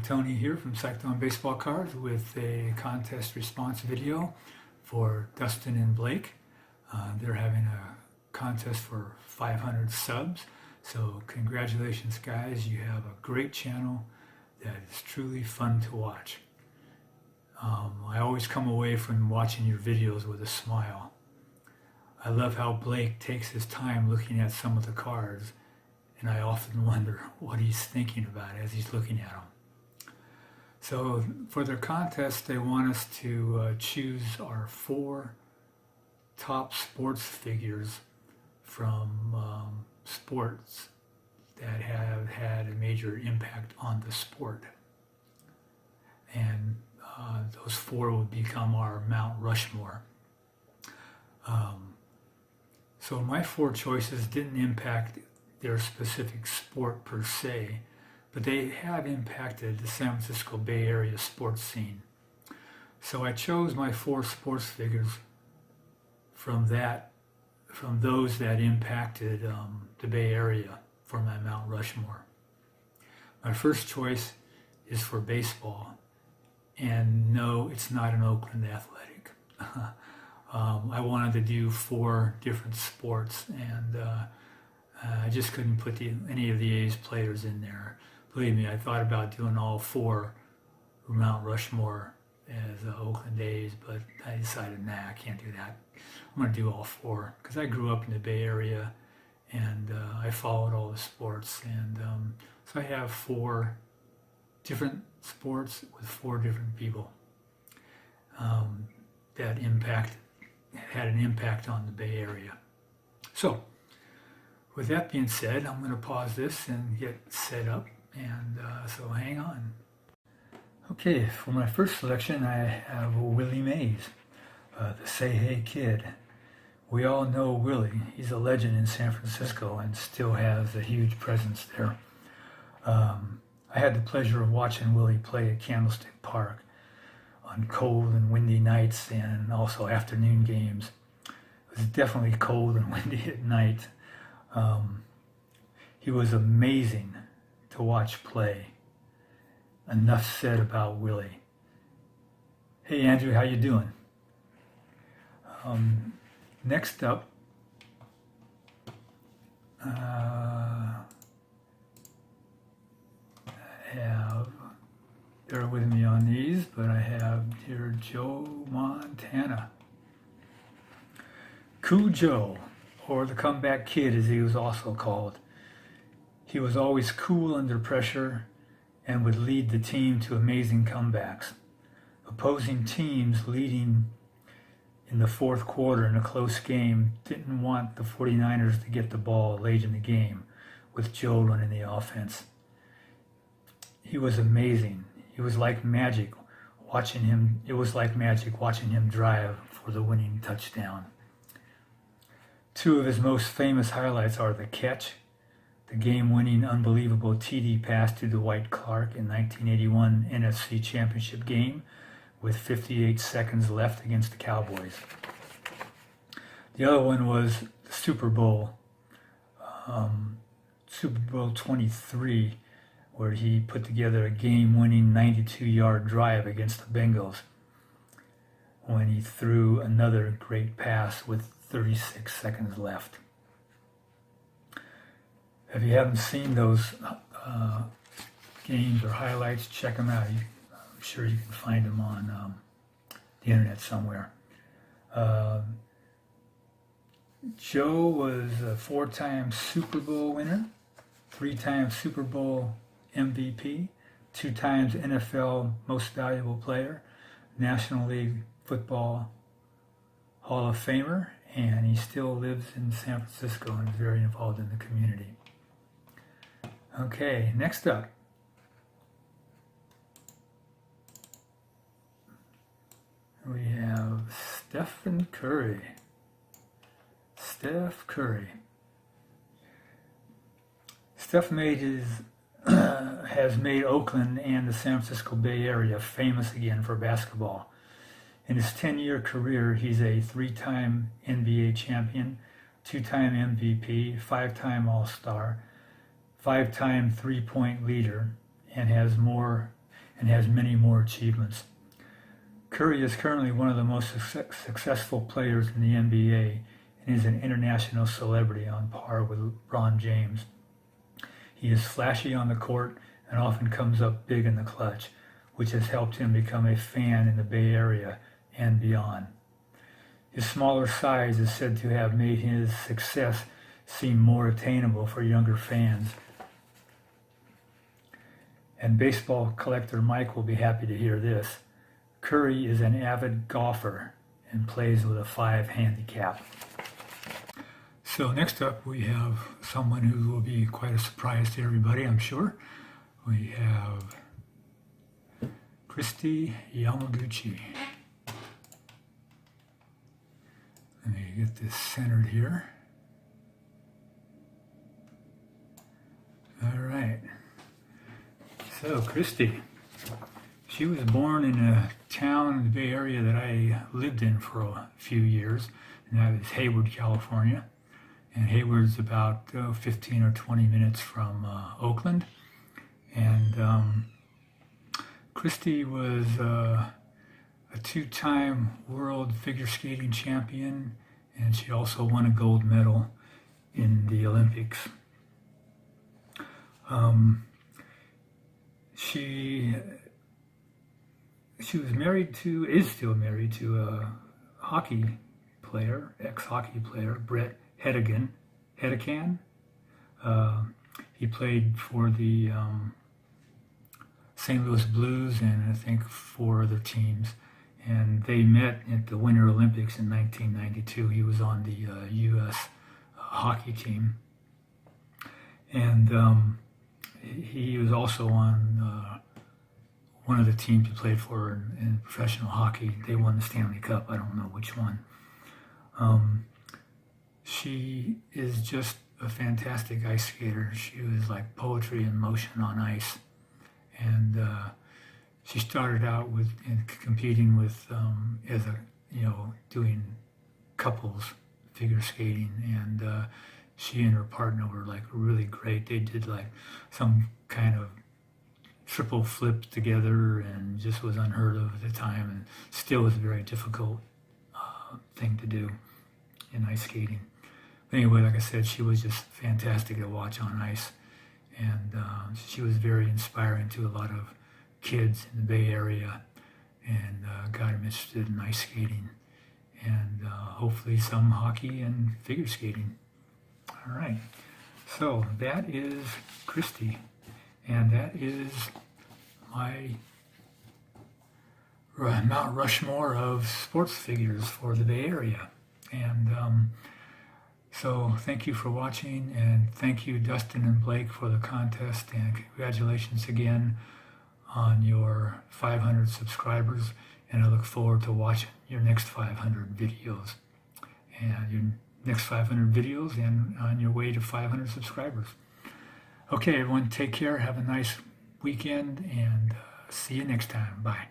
Tony here from Psych'd Baseball Cards with a contest response video for Dustin and Blake. They're having a contest for 500 subs. So congratulations guys, you have a great channel that is truly fun to watch. I always come away from watching your videos with a smile. I love how Blake takes his time looking at some of the cards, and I often wonder what he's thinking about as he's looking at them. So for their contest, they want us to choose our 4 top sports figures from sports that have had a major impact on the sport. And those 4 would become our Mount Rushmore. So my 4 choices didn't impact their specific sport per se, but they have impacted the San Francisco Bay Area sports scene. So I chose my 4 sports figures from those that impacted the Bay Area for my Mount Rushmore. My first choice is for baseball, and no, it's not an Oakland Athletic. I wanted to do 4 different sports, and I just couldn't put any of the A's players in there. Believe me, I thought about doing all 4 Mount Rushmore as Oakland A's, but I decided, nah, I can't do that. I'm going to do all 4 because I grew up in the Bay Area, and I followed all the sports, and so I have 4 different sports with 4 different people that had an impact on the Bay Area. So with that being said, I'm going to pause this and get set up, and so hang on. Okay, for my first selection I have Willie Mays, the Say Hey Kid. We all know Willie. He's a legend in San Francisco and still has a huge presence there. I had the pleasure of watching Willie play at Candlestick Park on cold and windy nights, and also afternoon games. It was definitely cold and windy at night. He was amazing to watch play. Enough said about Willie. Hey Andrew, how you doing? Next up, I have, bear with me on these, but I have dear Joe Montana. Cool Joe, or the Comeback Kid as he was also called. He was always cool under pressure and would lead the team to amazing comebacks. Opposing teams leading in the 4th quarter in a close game didn't want the 49ers to get the ball late in the game with Joe running the offense. He was amazing. It was like magic watching him drive for the winning touchdown. 2 of his most famous highlights are the catch, the game-winning unbelievable TD pass to Dwight Clark in 1981 NFC Championship game with 58 seconds left against the Cowboys. The other one was the Super Bowl 23, where he put together a game-winning 92-yard drive against the Bengals when he threw another great pass with 36 seconds left. If you haven't seen those games or highlights, check them out. I'm sure you can find them on the internet somewhere. Joe was a 4-time Super Bowl winner, 3-time Super Bowl MVP, 2 times NFL Most Valuable Player, National League Football Hall of Famer, and he still lives in San Francisco and is very involved in the community. Okay, next up. We have Stephen Curry. Steph Curry. Steph has made Oakland and the San Francisco Bay Area famous again for basketball. In his 10-year career, he's a 3-time NBA champion, 2-time MVP, 5-time All-Star, 5-time three-point leader, and has more and has many more achievements. Curry is currently one of the most successful players in the NBA and is an international celebrity on par with LeBron James. He is flashy on the court and often comes up big in the clutch, which has helped him become a fan in the Bay Area and beyond. His smaller size is said to have made his success seem more attainable for younger fans. And baseball collector Mike will be happy to hear this. Curry is an avid golfer and plays with a 5 handicap. So next up we have someone who will be quite a surprise to everybody, I'm sure. We have Kristi Yamaguchi. Let me get this centered here. All right. So Kristi, she was born in a town in the Bay Area that I lived in for a few years, and that is Hayward, California. And Hayward's about 15 or 20 minutes from Oakland. And Kristi was a 2-time world figure skating champion, and she also won a gold medal in the Olympics. She was married to, is still married to a hockey player, ex-hockey player, Brett Hedican. He played for the St. Louis Blues and I think 4 other teams. And they met at the Winter Olympics in 1992. He was on the U.S. hockey team. And he was also on one of the teams he played for in professional hockey. They won the Stanley Cup. I don't know which one. She is just a fantastic ice skater. She was like poetry in motion on ice. And she started out with competing with as a doing couples figure skating, and she and her partner were like really great. They did like some kind of triple flip together, and just was unheard of at the time, and still was a very difficult thing to do in ice skating. But anyway, like I said, she was just fantastic to watch on ice, and she was very inspiring to a lot of kids in the Bay Area, and got them interested in ice skating, and hopefully some hockey and figure skating. All right, so that is Kristi, and that is my Mount Rushmore of sports figures for the Bay Area. And so thank you for watching, and thank you Dustin and Blake for the contest, and congratulations again on your 500 subscribers, and I look forward to watching your next 500 videos and on your way to 500 subscribers. Okay, everyone, take care, have a nice weekend, and see you next time. Bye.